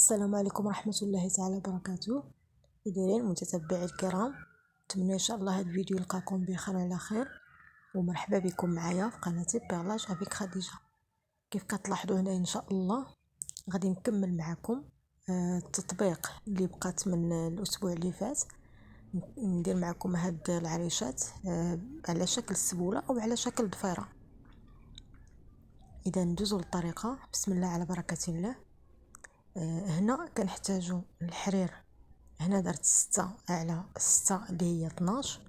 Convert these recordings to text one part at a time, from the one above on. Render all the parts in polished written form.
السلام عليكم ورحمة الله تعالى وبركاته. إذن متتبعي الكرام، نتمنى إن شاء الله هذا الفيديو يلقاكم بخير على خير، ومرحبا بكم معايا في قناتي بيرلاج افيك خديجة. كيف كتلاحظوا هنا إن شاء الله غادي نكمل معكم التطبيق اللي بقات من الأسبوع اللي فات. ندير معكم هاد العريشات على شكل سبولة أو على شكل ضفيرة. إذا ندوزو للطريقة. بسم الله على بركة الله. هنا كنحتاجو الحرير. هنا درت 6 على 6 اللي هي 12.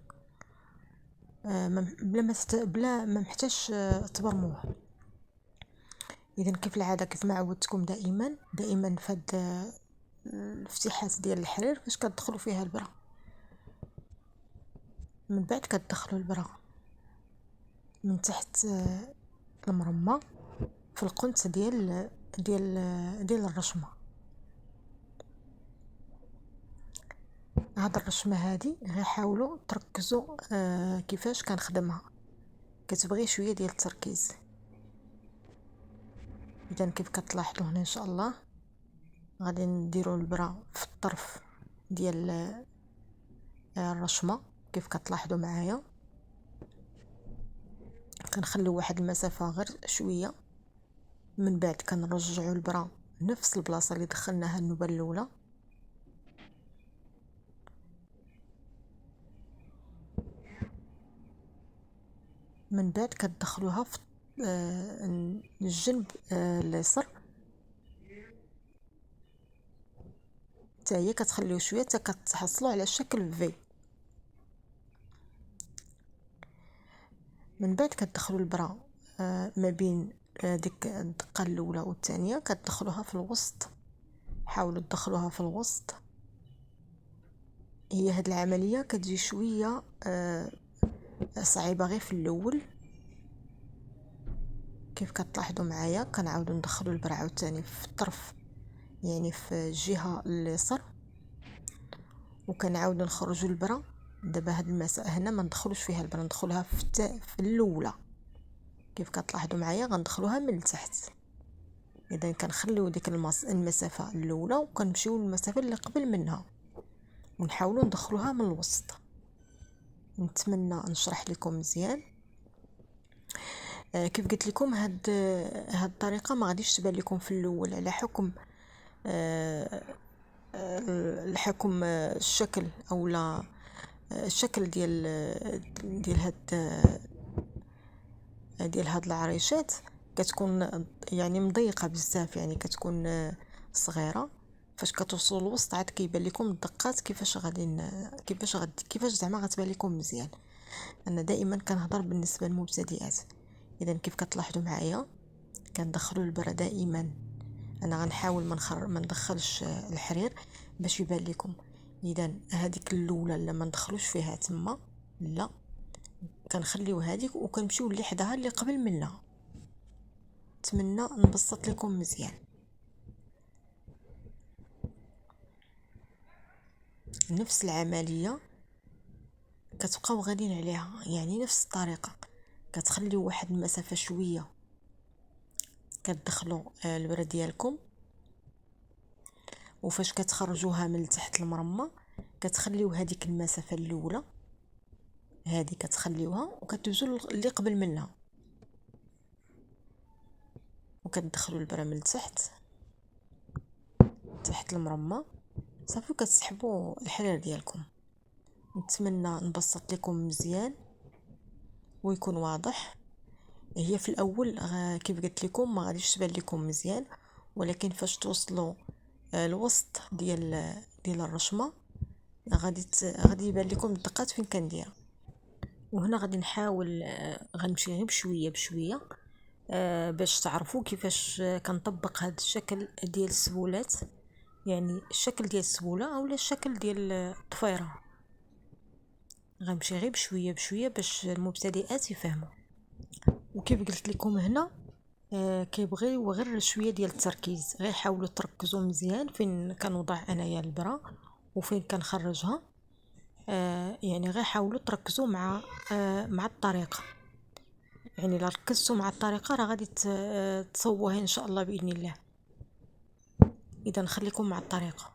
بلا ما محتاجش تبرموه. اذا كيف العاده، كيف ما عودتكم دائما فهاد الفتحات ديال الحرير فاش كتدخلوا فيها البرا، من بعد كتدخلوا البرا من تحت المرمى في القنت ديال الرشمه. هاد الرشمه هادي غير حاولوا تركزوا كيفاش كنخدمها، كتبغي شويه ديال التركيز. اذا كيف كتلاحظوا هنا ان شاء الله غادي نديروا البرا في الطرف ديال الرشمه. كيف كتلاحظوا معايا كنخليو واحد المسافه غير شويه، من بعد كنرجعوا البرا نفس البلاصه اللي دخلناها النوبه الاولى. من بعد كتدخلوها في الجنب اليسار، حتى هي كتخليو شويه حتى كتحصلوا على شكل في. من بعد كتدخلوا البرا ما بين ديك الدقه الاولى والثانيه، كتدخلوها في الوسط. حاولوا تدخلوها في الوسط. هي هاد العمليه كتجي شويه صعيبه غير في الاول. كيف كتلاحظوا معايا كنعاودوا ندخلوا البرا عاوتاني في الطرف، يعني في الجهه اليسار، وكنعاودوا نخرجوا البرا. دابا هاد المسافه هنا ما ندخلوش فيها البرا، ندخلوها في الاولى. كيف كتلاحظوا معايا غندخلوها من التحت. اذا كنخليو ديك المسافه الاولى وكنمشيو للمسافه اللي قبل منها ونحاولوا ندخلوها من الوسط. نتمنى نشرح لكم مزيان. كيف قلت لكم هاد الطريقه ما غاديش تبان لكم في الاول على حكم الشكل او لا الشكل ديال هاد العريشات. كتكون يعني مضيقه بزاف، يعني كتكون صغيره. فاش كتوصلوا للوسط عاد كيبان لكم الدقات كيفاش زعما غتبان لكم مزيان. انا دائما كنهضر بالنسبه للمبتدئات. اذا كيف كتلاحظوا معايا كندخلوا البرا دائما. انا غنحاول ما ندخلش الحرير باش يبان لكم. اذا هذيك الاولى لما ندخلوش فيها تما، لا كنخليو هذيك وكنمشيو اللي حداها اللي قبل منها. نتمنى نبسط لكم مزيان. نفس العمليه كتبقاو غاديين عليها، يعني نفس الطريقه. كتخليو واحد المسافه شويه، كتدخلوا البرا ديالكم، وفاش كتخرجوها من تحت المرمى كتخليو هذيك المسافه الاولى هذه كتخليوها وكتدوزوا اللي قبل منها، وكتدخلوا البرا من تحت المرمى صافي، وكتسحبوا الحرير ديالكم. نتمنى نبسط لكم مزيان ويكون واضح. هي في الاول كيف قلت لكم ما غاديش تبان لكم مزيان، ولكن فاش توصلوا الوسط ديال الرشمه غادي يبان لكم الدقات فين كندير. وهنا غادي نحاول غنمشي غير بشويه باش تعرفوا كيفاش كنطبق هذا الشكل ديال السبولات، يعني الشكل ديال السبوله اولا الشكل ديال الضفيره. غنمشي غير بشويه باش المبتدئات يفهموا. وكيف قلت لكم هنا كيبغيو غير شويه ديال التركيز. غير حاولوا تركزوا مزيان فين كنوضع انايا البرا وفين كنخرجها. يعني غير حاولوا تركزوا مع الطريقه. يعني لا ركزتوا مع الطريقه راه غادي تصوبوها ان شاء الله باذن الله. اذا نخليكم مع الطريقة.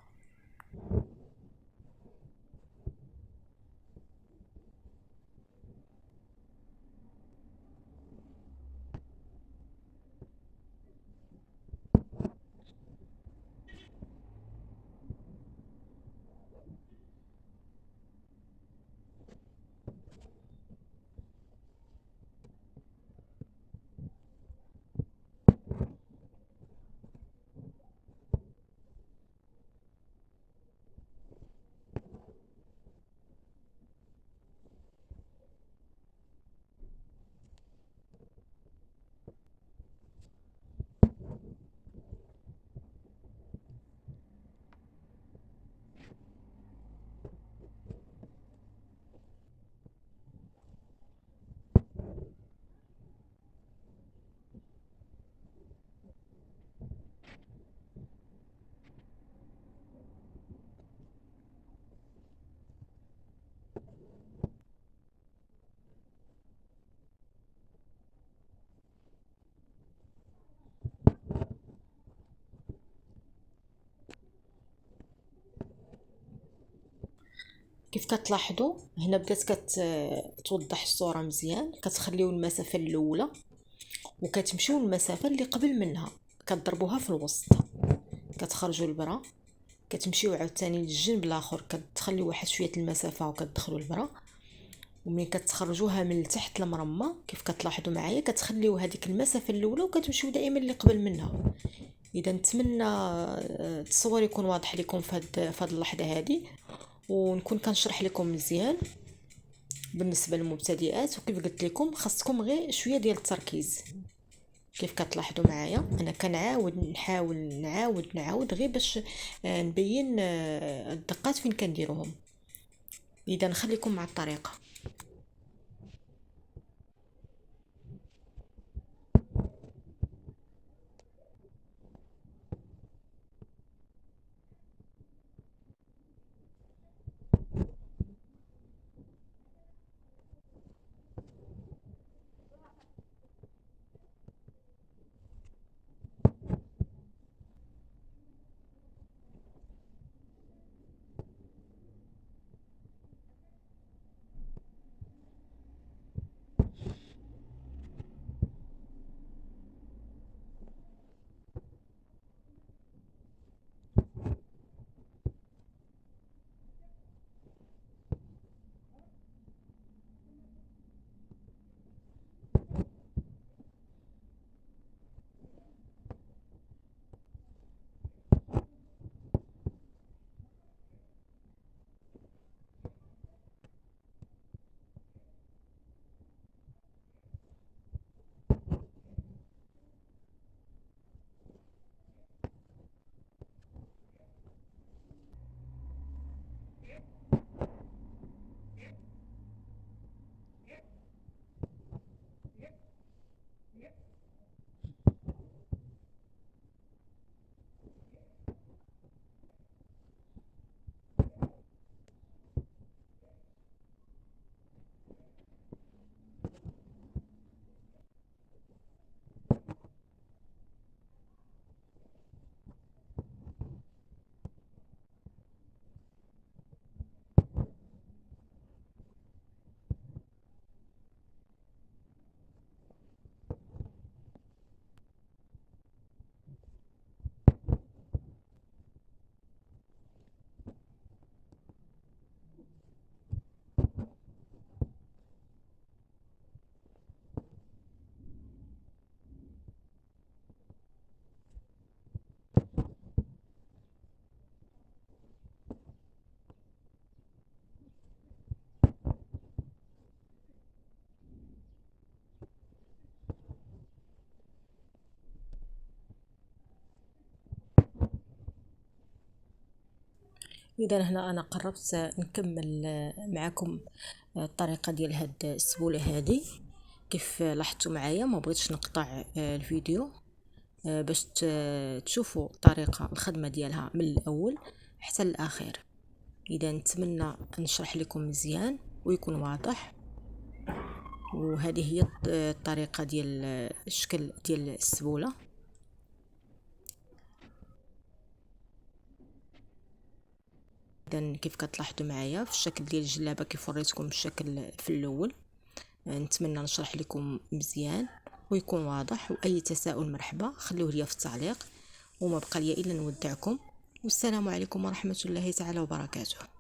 كيف كتلاحظوا هنا بدات كتوضح الصورة مزيان. كتخليو المسافة الاولى وكتمشيو المسافة اللي قبل منها كتضربوها في الوسط، كتخرجوا البرا، كتمشيو عاوتاني للجنب الاخر كتخليو واحد شويه المسافه وكتدخلوا البرا، وملي كتخرجوها من تحت المرمى كيف كتلاحظوا معايا كتخليو هذيك المسافه الاولى وكتمشيو دائما اللي قبل منها. اذا نتمنى التصوير يكون واضح لكم في هذه اللحظه هذه، ونكون كنشرح لكم مزيان بالنسبه للمبتدئات. وكيف قلت لكم خاصكم غير شويه ديال التركيز. كيف كتلاحظوا معايا انا كنعاود نحاول نعاود غير باش نبين الدقات فين كنديروهم. اذا نخليكم مع الطريقه. اذا هنا انا قربت نكمل معكم الطريقه ديال هاد السبوله هذه. كيف لاحظتوا معايا ما بغيتش نقطع الفيديو باش تشوفوا طريقه الخدمه ديالها من الاول حتى الاخير. اذا نتمنى نشرح لكم مزيان ويكون واضح. وهذه هي الطريقه ديال الشكل ديال السبوله. اذا كيف كتلاحظوا معايا في الشكل ديال الجلابه كيف وريتكم الشكل في الاول. نتمنى نشرح لكم مزيان ويكون واضح، واي تساؤل مرحبا خلوه لي في التعليق، وما بقى لي الا نودعكم، والسلام عليكم ورحمه الله تعالى وبركاته.